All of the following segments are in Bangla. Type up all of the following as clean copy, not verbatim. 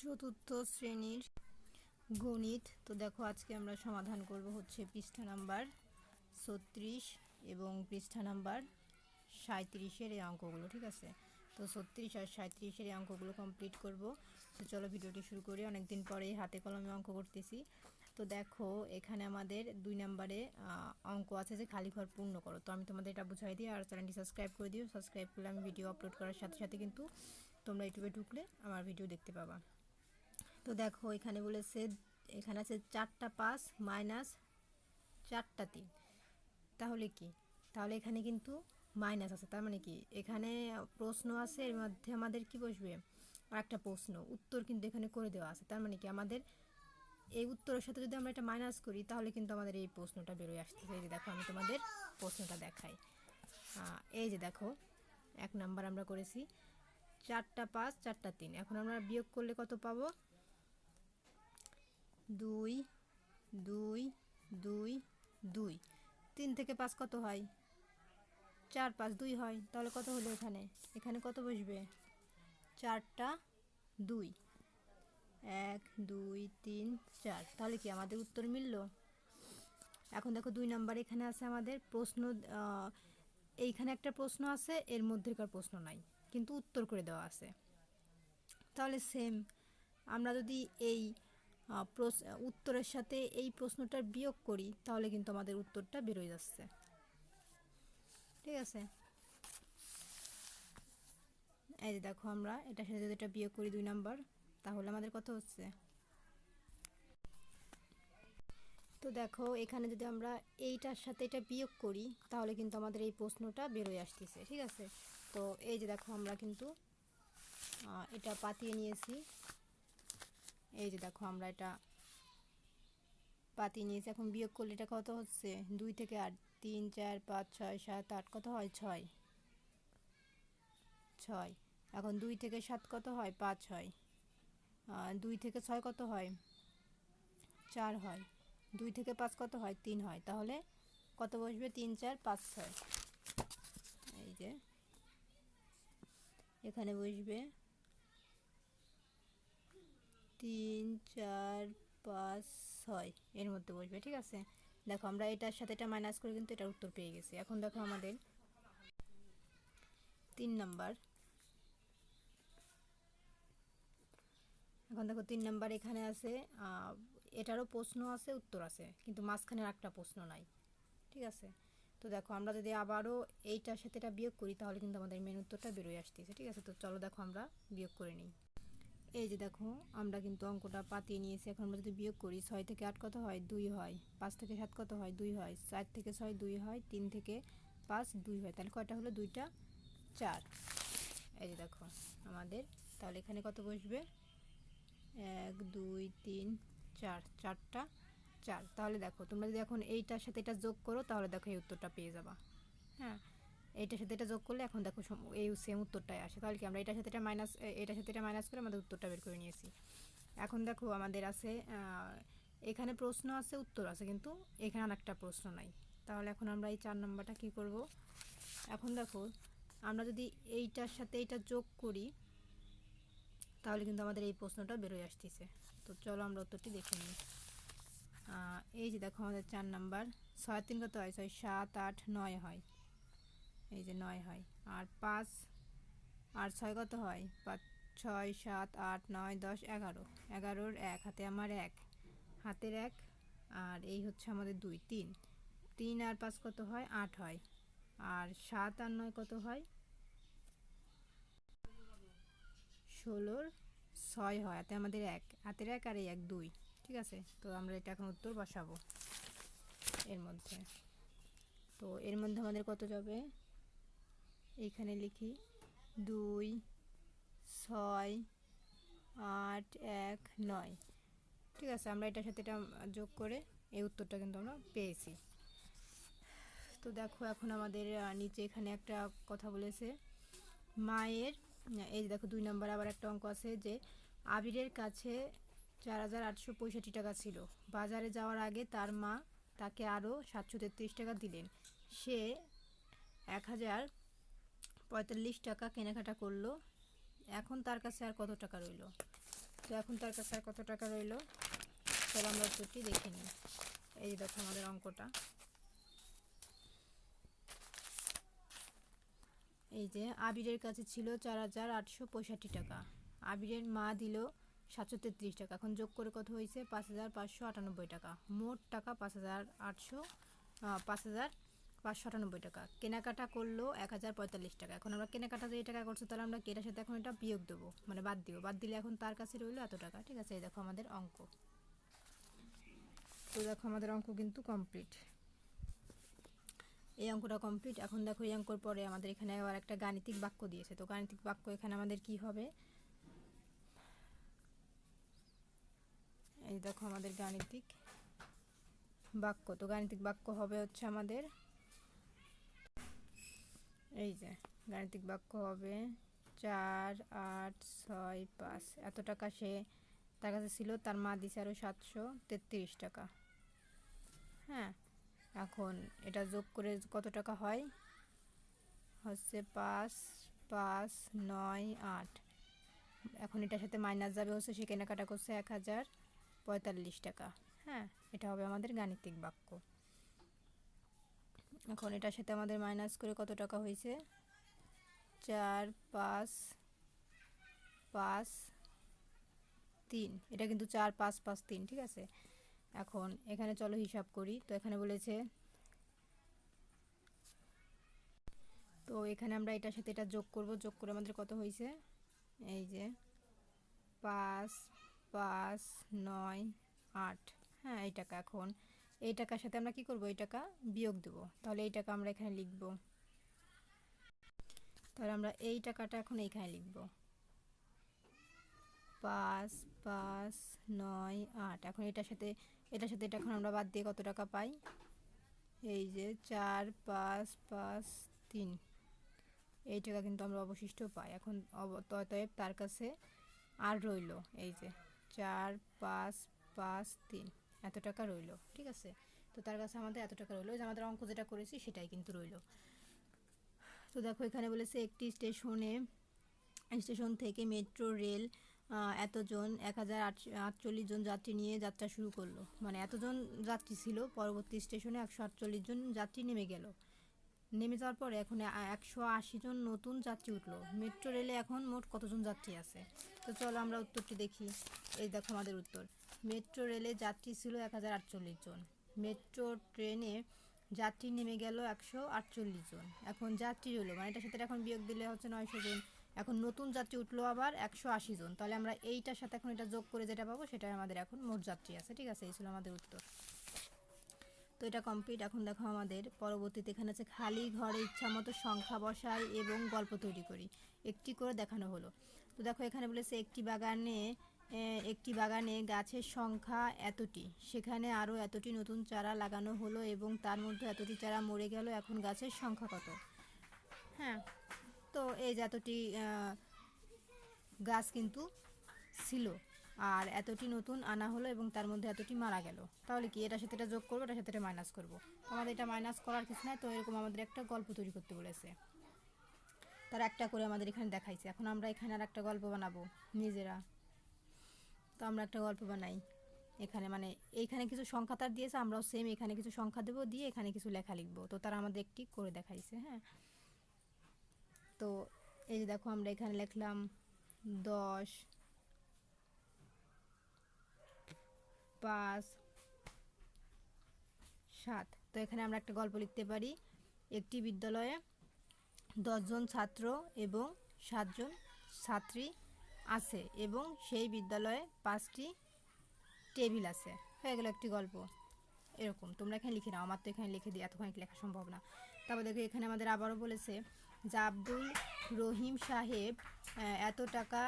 চতুর্থ শ্রেণীর গণিত। তো দেখো আজকে আমরা সমাধান করব হচ্ছে পৃষ্ঠা নাম্বার 36 এবং পৃষ্ঠা নাম্বার 37-এর এই অঙ্কগুলো। ঠিক আছে, তো 36 আর 37-এর এই অঙ্কগুলো কমপ্লিট করব। তো চলো ভিডিওটি শুরু করি। অনেকদিন পরে হাতে কলমে অঙ্ক করতেছি। তো দেখো এখানে আমাদের 2 নম্বরে অঙ্ক আছে যে খালি ঘর পূর্ণ করো। তো আমি তোমাদের এটা বুঝাই দিই, আর চ্যানেলটি সাবস্ক্রাইব করে দিও। সাবস্ক্রাইব করলে আমি ভিডিও আপলোড করার সাথে সাথে কিন্তু তোমরা ইউটিউবে ঢুকলে আমার ভিডিও দেখতে পাবা। তো দেখো এখানে বলেছে, এখানে আছে 4টা 5 মাইনাস 4টা 3। তাহলে কি, তাহলে এখানে কিন্তু মাইনাস আছে, তার মানে কি এখানে প্রশ্ন আছে, এর মধ্যে আমাদের কি বসবে, আর একটা প্রশ্ন উত্তর কিন্তু এখানে করে দেওয়া আছে। তার মানে কি আমাদের এই উত্তরের সাথে যদি আমরা এটা মাইনাস করি তাহলে কিন্তু আমাদের এই প্রশ্নটা বেরোয় আসতেছে। এই যে দেখো আমি তোমাদের প্রশ্নটা দেখাই। এই যে দেখো 1 নাম্বার আমরা করেছি 4টা 5 4টা 3। এখন আমরা বিয়োগ করলে কত পাবো? 2 2 2 2। 3 থেকে 5 কত হয়? 4 5 2 হয়। তাহলে কত হলো এখানে? এখানে কত বসবে? 4টা 2, 1 2 3 4। তাহলে কি আমাদের উত্তর মিলল? এখন দেখো 2 নাম্বার এখানে আছে আমাদের প্রশ্ন, এইখানে একটা প্রশ্ন আছে, এর মধ্যেকার প্রশ্ন নাই, কিন্তু উত্তর করে দেওয়া আছে। তাহলে সেম আমরা যদি এই উত্তরের সাথে এই প্রশ্নটার বিয়োগ করি তাহলে কিন্তু আমাদের উত্তরটা বেরোয় যাচ্ছে। ঠিক আছে, এই যে দেখো আমরা এটার সাথে যদি এটা বিয়োগ করি 2 নাম্বার, তাহলে আমাদের কত হচ্ছে? তো দেখো এখানে যদি আমরা এইটার সাথে এটা বিয়োগ করি তাহলে কিন্তু আমাদের এই প্রশ্নটা বেরোয় আসতেছে। ঠিক আছে, তো এই যে দেখো আমরা কিন্তু এটা পাতিয়ে নিয়েছি। এই যে দেখো আমরা এটা পাতিয়ে নিয়েছি। এখন বিয়োগ করলে এটা কত হচ্ছে? 2 থেকে 8 3 4 5 6 7 8 কত হয়? 6 6। এখন 2 থেকে 7 কত হয়? 5 হয়। 2 থেকে 6 কত হয়? 4 হয়। 2 থেকে 5 কত হয়? 3 হয়। তাহলে কত বসবে? 3 4 5 6। এই যে এখানে বসবে 3 4 5 6, এর মধ্যে বসবে। ঠিক আছে, দেখো আমরা এটার সাথে এটা মাইনাস করে কিন্তু এটার উত্তর পেয়ে গেছি। এখন দেখো আমাদের 3 নাম্বার। এখন দেখো 3 নাম্বার এখানে আছে, এটারও প্রশ্ন আছে উত্তর আছে, কিন্তু মাঝখানে একটা প্রশ্ন নাই। ঠিক আছে, তো দেখো আমরা যদি আবারও এইটার সাথে এটা বিয়োগ করি তাহলে কিন্তু আমাদের মেন উত্তরটা বেরোয় আসতেছে। ঠিক আছে, তো চলো দেখো আমরা বিয়োগ করে নিই। এই যে দেখো আমরা কিন্তু অঙ্কটা পাতিয়ে নিয়েছি। এখন আমরা যদি বিয়োগ করি 6 থেকে 8 কত হয়? 2 হয়। 5 থেকে 7 কত হয়? 2 হয়। 4 থেকে 6 2 হয়। 3 থেকে 5 2 হয়। তাহলে কয়টা হলো? 2টা 4। এই যে দেখো আমাদের, তাহলে এখানে কত বসবে? 1 2 3 4, 4টা 4। তাহলে দেখো তোমরা যদি এখন এইটার সাথে এটা যোগ করো তাহলে দেখো এই উত্তরটা পেয়ে যাবা। হ্যাঁ, এইটার সাথে এটা যোগ করলে এখন দেখো এই সেম উত্তরটাই আসে। তাহলে কি আমরা এটার সাথে এটা মাইনাস, এটার সাথে এটা মাইনাস করে আমাদের উত্তরটা বের করে নিয়েছি। এখন দেখো আমাদের আছে, এখানে প্রশ্ন আছে উত্তর আছে, কিন্তু এখানে অনেকটা প্রশ্ন নাই। তাহলে এখন আমরা এই 4 নাম্বারটা কী করব? এখন দেখো আমরা যদি এইটার সাথে এটা যোগ করি তাহলে কিন্তু আমাদের এই প্রশ্নটা বেরোয় আসতেছে। তো চলো আমরা উত্তরটি দেখে নিই। এই যে দেখো আমাদের 4 নাম্বার, 6 3 কত হয়? 6 7 8 9 হয়। এই যে 9 হয়। আর 5 আর 6 কত হয়? 5 6 7 8 9 10 11। 11-র 1 হাতে আমার 1, হাতের 1, আর এই হচ্ছে আমাদের 2 3। 3 আর 5 কত হয়? 8 হয়। আর 7 আর 9 কত হয়? 16-র 6 হয়। হাতে আমাদের 1, হাতের 1 আর এই 1 2। ঠিক আছে, তো আমরা এটা এখন উত্তর বসাবো এর মধ্যে। তো এর মধ্যে আমাদের কত যাবে? এইখানে লিখি 2 6 8 1 9। ঠিক আছে, আমরা এটার সাথে এটা যোগ করে এই উত্তরটা কিন্তু আমরা পেয়েছি। তো দেখো এখন আমাদের নিচে এখানে একটা কথা বলেছে, মায়ের, এই যে দেখো 2 নাম্বার আবার একটা অঙ্ক আছে যে আবিরের কাছে 4865 টাকা ছিল। বাজারে যাওয়ার আগে তার মা তাকে আরও 733 টাকা দিলেন। সে 1045 টাকা কেনাকাটা করলো। এখন তার কাছে আর কত টাকা রইল? তো এখন তার কাছে আর কত টাকা রইলো, চলো আমরা উত্তরটি দেখে নিই। এই যে দেখো আমাদের অঙ্কটা, এই যে আবিরের কাছে ছিল 4,865 টাকা, আবিরের মা দিল 733 টাকা। এখন যোগ করে কত হয়েছে? 5,598 টাকা। মোট টাকা 5,598 টাকা। কেনাকাটা করলো 1,045 টাকা। এখন আমরা কেনাকাটা যে টাকা করছি, তাহলে আমরা এটার সাথে এখন এটা বিয়োগ দেবো, মানে বাদ দিব। বাদ দিলে এখন তার কাছে রইলো এত টাকা। ঠিক আছে, এই দেখো আমাদের অঙ্ক। তো দেখো আমাদের অঙ্ক কিন্তু কমপ্লিট। এই অঙ্কটা কমপ্লিট। এখন দেখো এই অঙ্কর পরে আমাদের এখানে আবার একটা গাণিতিক বাক্য দিয়েছে। তো গাণিতিক বাক্য এখানে আমাদের কি হবে, এই দেখো আমাদের গাণিতিক বাক্য। তো গাণিতিক বাক্য হবে হচ্ছে আমাদের, এই যে গাণিতিক বাক্য হবে 4,865। এত টাকা সে তার কাছে ছিল, তার মা দিছে আরও 733 টাকা। হ্যাঁ, এখন এটা যোগ করে কত টাকা হয়, হচ্ছে 5, 5, 9, 8। এখন এটার সাথে মাইনাস যাবে, হচ্ছে সে কেনাকাটা করছে 1,045 টাকা। হ্যাঁ, এটা হবে আমাদের গাণিতিক বাক্য। এখন এটার সাথে আমাদের মাইনাস করে কত টাকা হয়েছে, 4, 5, 5, 3। এটা কিন্তু 4, 5, 5, 3। ঠিক আছে, এখন এখানে চলো হিসাব করি। তো এখানে বলেছে, তো এখানে আমরা এটার সাথে এটা যোগ করব। যোগ করে আমাদের কত হয়েছে, এই যে 5, 5, 9, 8। হ্যাঁ, এই টাকা। এখন এই টাকার সাথে আমরা কি করব, এই টাকা বিয়োগ দেব। তাহলে এই টাকা আমরা এখানে লিখব। তাহলে আমরা এই টাকাটা এখন এইখানে লিখব, 5, 5, 9, 8। এখন এটার সাথে এটা এখন আমরা বাদ দিয়ে কত টাকা পাই, এই যে 4, 5, 5, 3। এই টাকা কিন্তু আমরা অবশিষ্ট পাই। এখন অতএব তার কাছে আর রইল এই যে 4, 5, 5, 3 এত টাকা রইল। ঠিক আছে, তো তার কাছে আমাদের এত টাকা রইল, যে আমাদের অঙ্ক যেটা করেছি সেটাই কিন্তু রইল। তো দেখো এখানে বলেছে একটি স্টেশন থেকে মেট্রো রেল এতজন 1,048 জন যাত্রী নিয়ে যাত্রা শুরু করলো। মানে এতজন যাত্রী ছিল, পরবর্তী স্টেশনে 148 জন যাত্রী নেমে গেল। নেমে যাওয়ার পরে এখন 180 জন নতুন যাত্রী উঠলো। মেট্রো রেলে এখন মোট কতজন যাত্রী আছে? তো চলো আমরা উত্তরটি দেখি। এই দেখো আমাদের উত্তর, মেট্রো রেলে যাত্রী ছিল 1,048 জন। মেট্রো ট্রেনে যাত্রী নেমে গেল 148 জন। এখন যাত্রী রইলো, মানে এটার সাথে এখন বিয়োগ দিলে হচ্ছে 900 জন। এখন নতুন যাত্রী উঠলো আবার 180 জন। তাহলে আমরা এইটার সাথে এখন এটা যোগ করে যেটা পাবো, সেটাই আমাদের এখন মোট যাত্রী আছে। ঠিক আছে, এই ছিল আমাদের উত্তর। তো এটা কমপ্লিট। এখন দেখো আমাদের পরবর্তীতে এখানে আছে খালি ঘরে ইচ্ছামতো সংখ্যা বসাই এবং গল্প তৈরি করি, একটি করে দেখানো হলো। তো দেখো এখানে বলেছে একটি বাগানে গাছের সংখ্যা এতটি, সেখানে আরও এতটি নতুন চারা লাগানো হলো এবং তার মধ্যে এতটি চারা মরে গেল। এখন গাছের সংখ্যা কত? হ্যাঁ, তো এই যে এতটি গাছ কিন্তু ছিল, আর এতটি নতুন আনা হলো এবং তার মধ্যে এতটি মারা গেল। তাহলে কি এটার সাথে এটা যোগ করবো, এটার সাথে এটা মাইনাস করবো। আমাদের এটা মাইনাস করার কিছু নাই। তো এরকম আমাদের একটা গল্প তৈরি করতে বলেছে, তার একটা করে আমাদের এখানে দেখাইছে। এখন আমরা এখানে আর একটা গল্প বানাবো নিজেরা। তো আমরা একটা গল্প বানাই এখানে, মানে এইখানে কিছু সংখ্যা তার দিয়েছে, আমরাও সেম এখানে কিছু সংখ্যা দেবো, দিয়ে এখানে কিছু লেখা লিখবো। তো তারা আমাদের একটি করে দেখাইছে। হ্যাঁ, তো এই যে দেখো আমরা এখানে লিখলাম 10, 5, 7। তো এখানে আমরা একটা গল্প লিখতে পারি, একটি বিদ্যালয়ে 10 জন ছাত্র এবং 7 জন ছাত্রী আছে এবং সেই বিদ্যালয়ে 5টি টেবিল আছে। হয়ে গেল একটি গল্প। এরকম তোমরা এখানে লিখে নাও, আমার তো এখানে লিখে দিই এতখানি লেখা সম্ভব না। তারপর দেখো এখানে আমাদের আবারও বলেছে যে আব্দুল রহিম সাহেব এত টাকা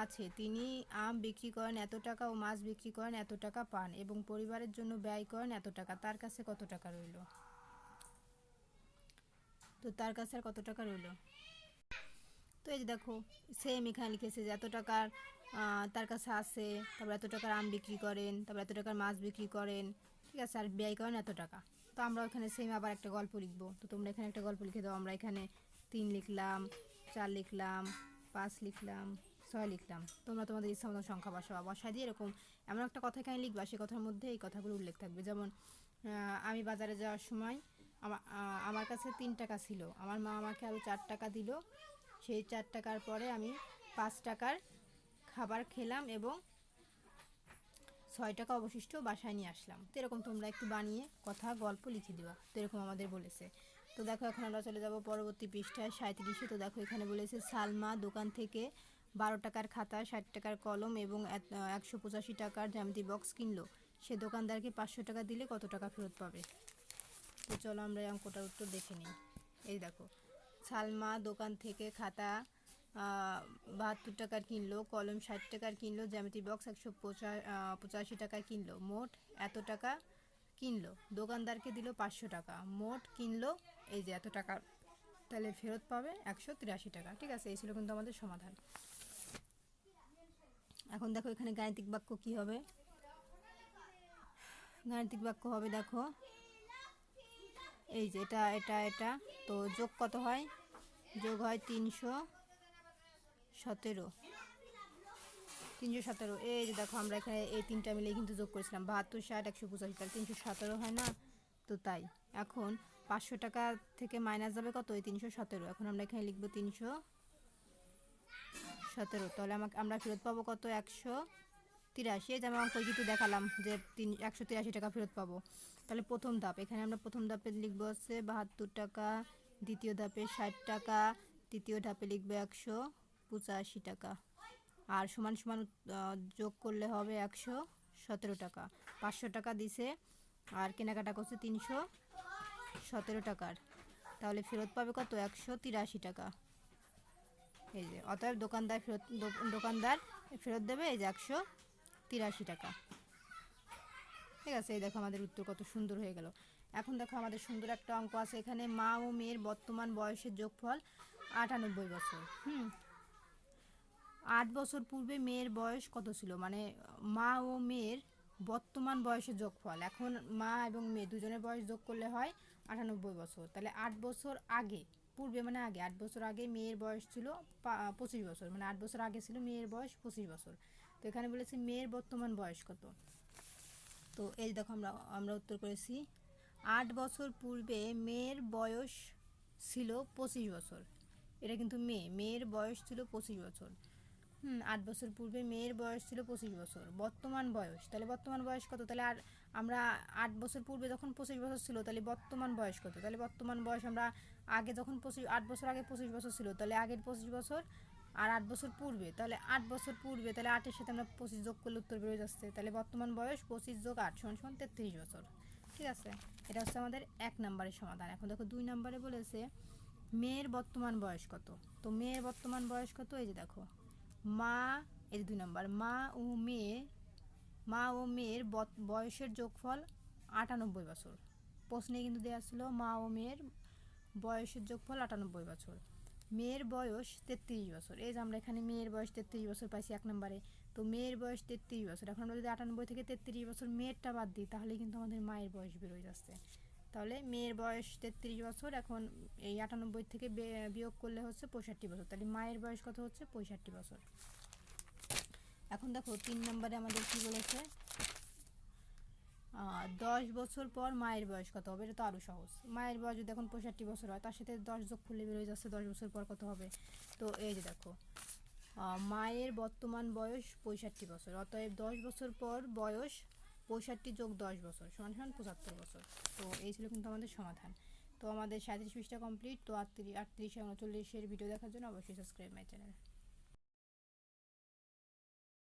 আছে, তিনি আম বিক্রি করেন এত টাকা ও মাছ বিক্রি করেন এত টাকা পান এবং পরিবারের জন্য ব্যয় করেন এত টাকা। তার কাছে কত টাকা রইল? তো তার কাছে আর কত টাকা রইল? তো এই যে দেখো সেম এখানে লিখেছে যে এত টাকার তার কাছে আছে, তারপর এত টাকার আম বিক্রি করেন, তারপর এত টাকার মাছ বিক্রি করেন। ঠিক আছে, আর ব্যয় করেন এত টাকা। তো আমরা এখানে সেম আবার একটা গল্প লিখবো। তো তোমরা এখানে একটা গল্প লিখে দাও। আমরা এখানে 3 লিখলাম, 4 লিখলাম, 5 লিখলাম, 6 লিখলাম। তোমরা তোমাদের ইচ্ছা মতো সংখ্যা বসায় দিয়ে এরকম এমন একটা কথা এখানে লিখবা, সেই কথার মধ্যে এই কথাগুলো উল্লেখ থাকবে। যেমন আমি বাজারে যাওয়ার সময় আমার কাছে 3 টাকা ছিল, আমার মা আমাকে আরও 4 টাকা দিল, সেই 4 টাকার পরে আমি 5 টাকার খাবার খেলাম এবং 6 টাকা অবশিষ্ট বাসায় নিয়ে আসলাম। তো এরকম তোমরা একটু বানিয়ে কথা গল্প লিখে দিবা। তো এরকম আমাদের বলেছে। তো দেখো এখন আমরা চলে যাব পরবর্তী পৃষ্ঠায় 37-এ। তো দেখো এখানে বলেছে সালমা দোকান থেকে 12 টাকার খাতা, 60 টাকার কলম এবং 185 টাকার জ্যামিতি বক্স কিনলো। সে দোকানদারকে 500 টাকা দিলে কত টাকা ফেরত পাবে? তো চলো আমরা এই অঙ্কটার উত্তর দেখে নিই। এই দেখো, সালমা দোকান থেকে খাতা 72 টাকার কিনলো, কলম 60 টাকার কিনলো, জ্যামিতি বক্স 185 টাকার কিনলো, মোট এত টাকা কিনলো। দোকানদারকে দিল 500 টাকা, মোট কিনলো এই যে এত টাকা, তাহলে ফেরত পাবে 183 টাকা। ঠিক আছে, এই ছিল কিন্তু আমাদের সমাধান। এখন দেখো এখানে গাণিতিক বাক্য কি হবে। গাণিতিক বাক্য হবে দেখো এই যে এটা এটা এটা, তো যোগ কত হয়? যোগ হয় 317। এই যে দেখো আমরা এখানে এই তিনটা মিলে কিন্তু যোগ করেছিলাম, 72, 60, 185, তাহলে 317 হয় না? তো তাই এখন 500 টাকা থেকে মাইনাস যাবে কত? ওই 317। এখন আমরা এখানে লিখবো 317, তাহলে আমরা ফেরত পাবো কত? 183। এই যে আমি অঙ্ক কিন্তু দেখালাম যে 183 টাকা ফেরত পাবো। তাহলে প্রথম ধাপ, এখানে আমরা প্রথম ধাপে লিখবো হচ্ছে 72 টাকা, দ্বিতীয় ধাপে 60 টাকা, তৃতীয় ধাপে লিখবো 185 টাকা, আর সমান সমান যোগ করলে হবে 117 টাকা। 500 টাকা দিছে আর কেনাকাটা করছে 317 টাকার, তাহলে ফেরত পাবে কত? 183 টাকা। এই যে অতএব দোকানদার ফেরত দেবে এই যে 183 টাকা। ঠিক আছে, এই দেখো আমাদের উত্তর কত সুন্দর হয়ে গেল। এখন দেখো আমাদের সুন্দর একটা অঙ্ক আছে এখানে, মা ও মেয়ের বর্তমান বয়সের যোগফল 98 বছর। 8 বছর পূর্বে মেয়ের বয়স কত ছিল? মানে মা ও মেয়ের বর্তমান বয়সের যোগফল, এখন মা এবং মেয়ে দুজনের বয়স যোগ করলে হয় 98 বছর। তাহলে 8 বছর আগে, পূর্বে মানে আগে, 8 বছর আগে মেয়ের বয়স ছিল 25 বছর, মানে 8 বছর আগে ছিল মেয়ের বয়স 25 বছর। তো এখানে বলেছি মেয়ের বর্তমান বয়স কত। তো এই দেখো আমরা উত্তর করেছি 8 বছর পূর্বে মেয়ের বয়স ছিল 25 বছর। এটা কিন্তু মেয়ের বয়স ছিল 25 বছর। 8 বছর পূর্বে মেয়ের বয়স ছিল 25 বছর। বর্তমান বয়স, তাহলে বর্তমান বয়স কত? তাহলে আর আমরা 8 বছর পূর্বে যখন 25 বছর ছিল, তাহলে বর্তমান বয়স কত? তাহলে বর্তমান বয়স আমরা আগে যখন 8 বছর আগে 25 বছর ছিল, তাহলে আগের 25 বছর আর 8 বছর পূর্বে, তাহলে 8 বছর পূর্বে, তাহলে 8-এর সাথে আমরা 25 যোগ করলে উত্তর বেরোয় যাচ্ছে। তাহলে বর্তমান বয়স 25 যোগ 8 = 33 বছর। ঠিক আছে, এটা হচ্ছে আমাদের 1 নম্বরের সমাধান। এখন দেখো 2 নম্বরে বলেছে মেয়ের বর্তমান বয়স কত। তো মেয়ের বর্তমান বয়স কত? এই যে দেখো মা, এই 2 নম্বর, মা ও মেয়ের বয়সের যোগফল 98 বছর। প্রশ্নে কিন্তু দেওয়া ছিল মা ও মেয়ের বয়সের যোগফল 98 বছর। মেয়ের বয়স 33 বছর। এই যে আমরা এখানে মেয়ের বয়স 33 বছর পাইছি 1 নম্বরে। তো মেয়ের বয়স 33 বছর। এখন আমরা যদি 98 থেকে 33 বছর মেয়েরটা বাদ দিই, তাহলে কিন্তু আমাদের মায়ের বয়স বেরোয় যাচ্ছে। তাহলে মেয়ের বয়স 33 বছর, এখন এই 98 থেকে বিয়োগ করলে হচ্ছে 65 বছর। তাহলে মায়ের বয়স কত হচ্ছে? 65 বছর। এখন দেখো 3 নম্বরে আমাদের কি বলেছে, 10 বছর পর মায়ের বয়স কত হবে? এটা তো আরও সহজ। মায়ের বয়স যদি এখন 65 বছর হয়, তার সাথে 10 যোগ করলে বেরোয় যাচ্ছে 10 বছর পর কত হবে। তো এই যে দেখো মায়ের বর্তমান বয়স 65 বছর, অতএব 10 বছর পর বয়স 65 যোগ 10 বছর = 75 বছর। তো এই ছিল কিন্তু আমাদের সমাধান। তো আমাদের 37 পৃষ্ঠা কমপ্লিট। তো 38 আর 39 ভিডিও দেখার জন্য অবশ্যই সাবস্ক্রাইব মাই চ্যানেল।